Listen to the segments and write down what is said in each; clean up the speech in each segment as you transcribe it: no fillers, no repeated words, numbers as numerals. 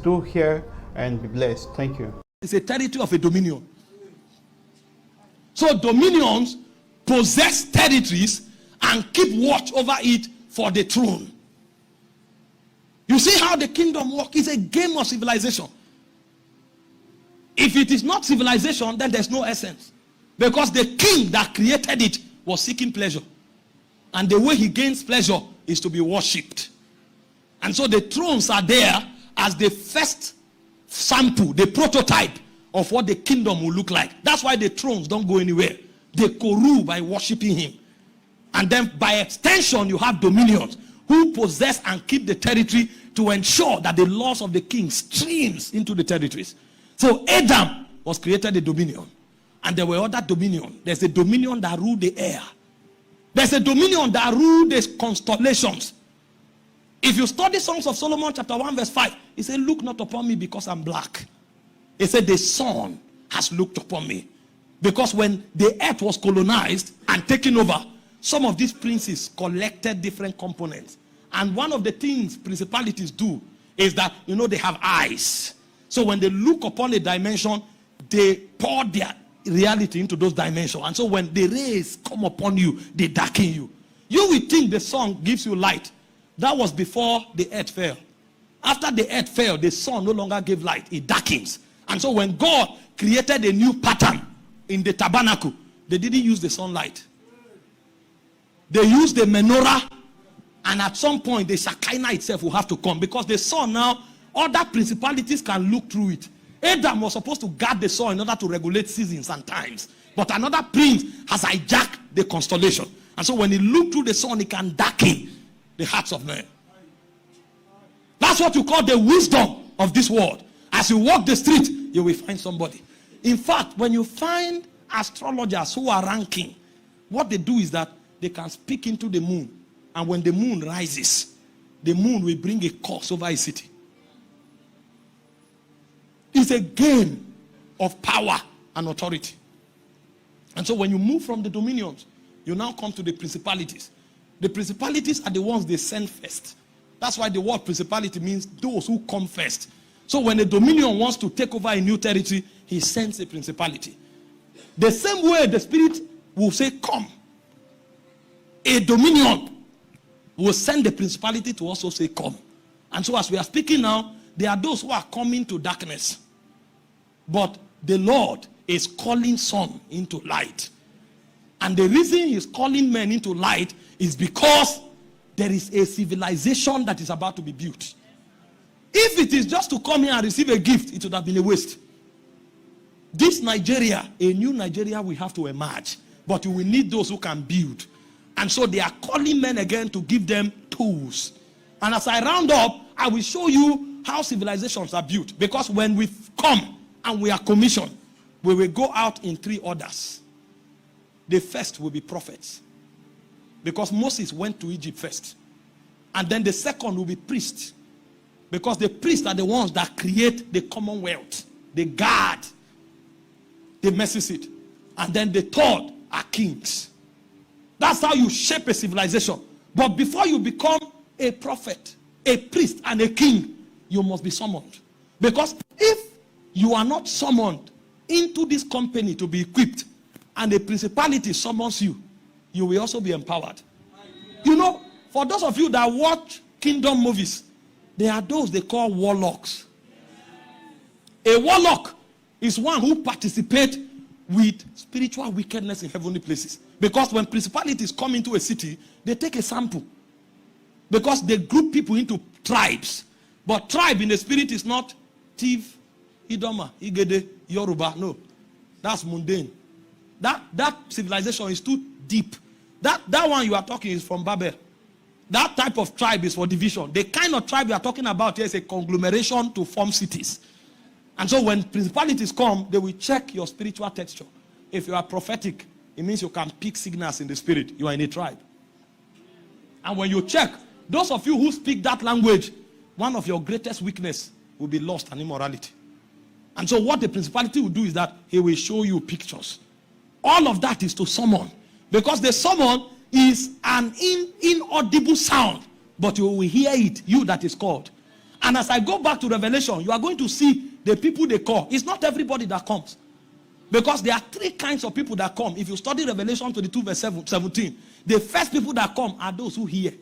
do hear and be blessed. Thank you. It's a territory of a dominion. So dominions possess territories and keep watch over it for the throne. You see how the kingdom works? It's a game of civilization. If it is not civilization, then there's no essence. Because the king that created it was seeking pleasure. And the way he gains pleasure is to be worshipped. And so the thrones are there as the first sample, the prototype of what the kingdom will look like. That's why the thrones don't go anywhere. They co-rule by worshiping him. And then by extension, you have dominions who possess and keep the territory to ensure that the laws of the king streams into the territories. So Adam was created a dominion. And there were other dominions. There's a dominion that ruled the air. There's a dominion that ruled the constellations. If you study Songs of Solomon chapter 1 verse 5, he said, look not upon me because I'm black. He said, the sun has looked upon me. Because when the earth was colonized and taken over, some of these princes collected different components. And one of the things principalities do is that, they have eyes. So when they look upon a dimension, they pour their reality into those dimensions. And so when the rays come upon you, they darken you. You will think the sun gives you light. That was before the earth fell. After the earth fell, the sun no longer gave light. It darkens. And so when God created a new pattern in the tabernacle, they didn't use the sunlight. They used the menorah, and at some point the Shekinah itself will have to come, because the sun now, other principalities can look through it. Adam was supposed to guard the sun in order to regulate seasons and times. But another prince has hijacked the constellation. And so when he looked through the sun, he can darken the hearts of men. That's what you call the wisdom of this world. As you walk the street, you will find somebody. In fact, when you find astrologers who are ranking, what they do is that they can speak into the moon. And when the moon rises, the moon will bring a curse over a city. It's a game of power and authority. And so when you move from the dominions, you now come to the principalities. The principalities are the ones they send first. That's why the word principality means those who come first. So when a dominion wants to take over a new territory, he sends a principality. The same way the spirit will say, come. A dominion will send the principality to also say, come. And so as we are speaking now, there are those who are coming to darkness. But the Lord is calling some into light. And the reason he's calling men into light is because there is a civilization that is about to be built. If it is just to come here and receive a gift, it would have been a waste. This Nigeria, a new Nigeria will have to emerge. But you will need those who can build. And so they are calling men again to give them tools. And as I round up, I will show you how civilizations are built. Because when we come and we are commissioned, we will go out in 3 orders. The first will be prophets. Because Moses went to Egypt first. And then the second will be priests. Because the priests are the ones that create the commonwealth. They guard the mercy seat. And then the third are kings. That's how you shape a civilization. But before you become a prophet, a priest, and a king, you must be summoned. Because if you are not summoned into this company to be equipped, and the principality summons you, you will also be empowered. For those of you that watch kingdom movies, there are those they call warlocks. A warlock is one who participates with spiritual wickedness in heavenly places. Because when principalities come into a city, they take a sample. Because they group people into tribes. But tribe in the spirit is not Tiv, Idoma, Igede, Yoruba. No. That's mundane. That civilization is too deep. That one you are talking is from Babel. That type of tribe is for division. The kind of tribe you are talking about here is a conglomeration to form cities. And so when principalities come, they will check your spiritual texture. If you are prophetic, it means you can pick signals in the spirit. You are in a tribe. And when you check, those of you who speak that language, one of your greatest weakness will be lust and immorality. And so what the principality will do is that he will show you pictures. All of that is to summon. Because the summon is an inaudible sound. But you will hear it, you that is called. And as I go back to Revelation, you are going to see the people they call. It's not everybody that comes. Because there are three kinds of people that come. If you study Revelation 22 verse 17, the first people that come are those who hear.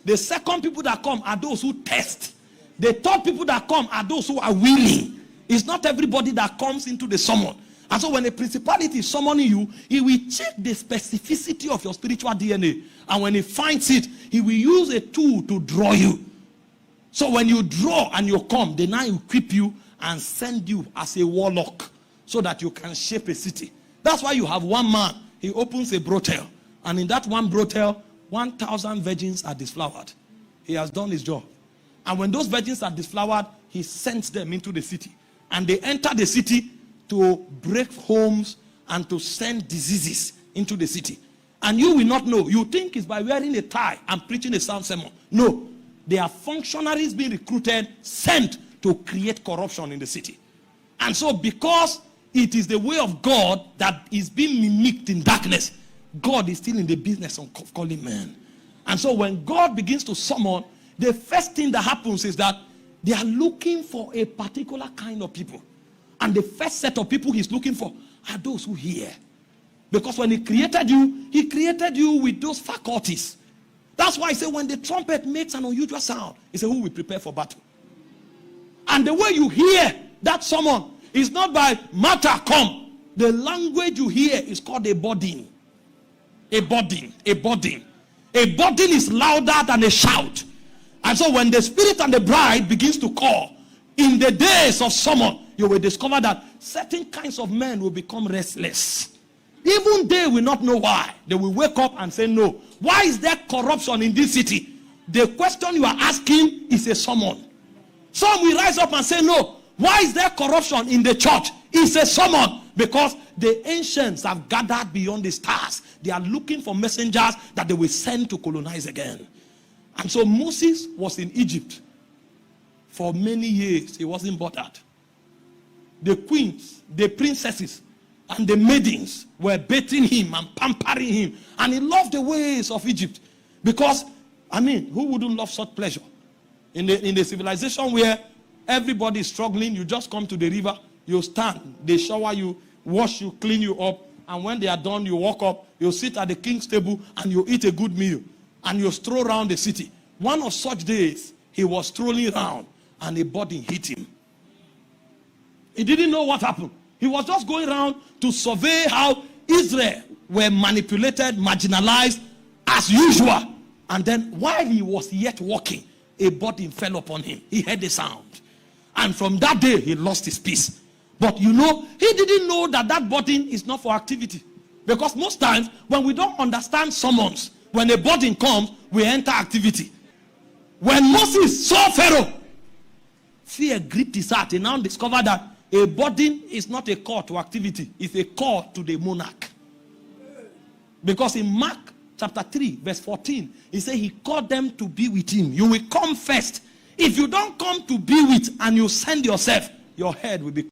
The second people that come are those who test. The third people that come are those who are willing. It's not everybody that comes into the summon. And so when a principality is summoning you, he will check the specificity of your spiritual DNA. And when he finds it, he will use a tool to draw you. So when you draw and you come, they now equip you and send you as a warlock so that you can shape a city. That's why you have one man, he opens a brothel. And in that one brothel, 1,000 virgins are disflowered. He has done his job. And when those virgins are disflowered, he sends them into the city. And they enter the city to break homes and to send diseases into the city. And you will not know. You think it's by wearing a tie and preaching a sound sermon. No. They are functionaries being recruited, sent to create corruption in the city. And so because it is the way of God that is being mimicked in darkness, God is still in the business of calling men. And so when God begins to summon, the first thing that happens is that they are looking for a particular kind of people. And the first set of people he's looking for are those who hear. Because when he created you with those faculties. That's why I say when the trumpet makes an unusual sound, he said, who will prepare for battle? And the way you hear that summon is not by matter come. The language you hear is called a burden. A burden. A burden. A burden is louder than a shout. And so when the spirit and the bride begins to call, in the days of summon, you will discover that certain kinds of men will become restless. Even they will not know why. They will wake up and say, no. Why is there corruption in this city? The question you are asking is a summon. Some will rise up and say, no. Why is there corruption in the church? It's a summon. Because the ancients have gathered beyond the stars. They are looking for messengers that they will send to colonize again. And so Moses was in Egypt for many years. He wasn't bothered. The queens, the princesses, and the maidens were bathing him and pampering him. And he loved the ways of Egypt. Because, who wouldn't love such pleasure? In the civilization where everybody is struggling, you just come to the river, you stand, they shower you, wash you, clean you up. And when they are done, you walk up, you sit at the king's table, and you eat a good meal. And you stroll around the city. One of such days, he was strolling around, and a burden hit him. He didn't know what happened. He was just going around to survey how Israel were manipulated, marginalized, as usual. And then while he was yet walking, a burden fell upon him. He heard the sound. And from that day, he lost his peace. But he didn't know that that burden is not for activity. Because most times, when we don't understand summons, when a burden comes, we enter activity. When Moses saw Pharaoh, fear gripped his heart. He now discovered that a burden is not a call to activity. It's a call to the monarch. Because in Mark chapter 3, verse 14, he said he called them to be with him. You will come first. If you don't come to be with and you send yourself, your head will be